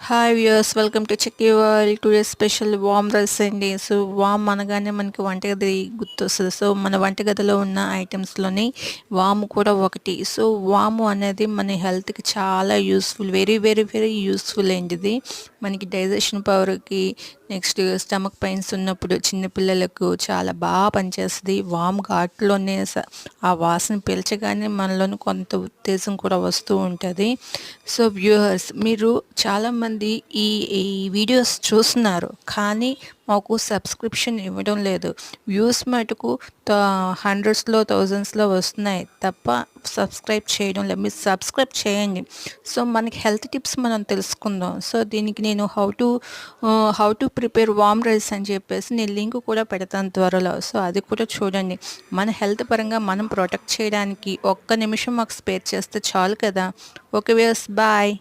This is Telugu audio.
Hi viewers, welcome to chikki world. Today special warm rice అండి. సో వామ్ అనగానే మనకి వంటగది గుర్తొస్తుంది. సో మన వంటగదిలో ఉన్న ఐటమ్స్లోని వాము కూడా ఒకటి. సో వాము అనేది మన హెల్త్కి చాలా useful, very very very useful అండి. ఇది మనకి డైజెషన్ పవర్కి, నెక్స్ట్ స్టమక్ పెయిన్స్ ఉన్నప్పుడు చిన్నపిల్లలకు చాలా బాగా పనిచేస్తుంది. వామ్ ఘాట్లోనే ఆ వాసన పీల్చగానే మనలోని కొంత ఉత్తేజం కూడా వస్తూ ఉంటుంది. సో వ్యూయర్స్, మీరు చాలామంది ఈ ఈ వీడియోస్ చూస్తున్నారు, కానీ మాకు సబ్స్క్రిప్షన్ ఇవ్వడం లేదు. వ్యూస్ మటుకు హండ్రెడ్స్లో థౌజండ్స్లో వస్తున్నాయి తప్ప సబ్స్క్రైబ్ చేయడం లేదు. మీరు సబ్స్క్రైబ్ చేయండి. సో మనకి హెల్త్ టిప్స్ మనం తెలుసుకుందాం. సో దీనికి నేను how to prepare warm rice అని చెప్పేసి నేను లింక్ కూడా పెడతాను త్వరలో. సో అది కూడా చూడండి. మన హెల్త్ పరంగా మనం ప్రొటెక్ట్ చేయడానికి ఒక్క నిమిషం మాకు స్పేర్ చేస్తే చాలు కదా. Okay viewers, bye.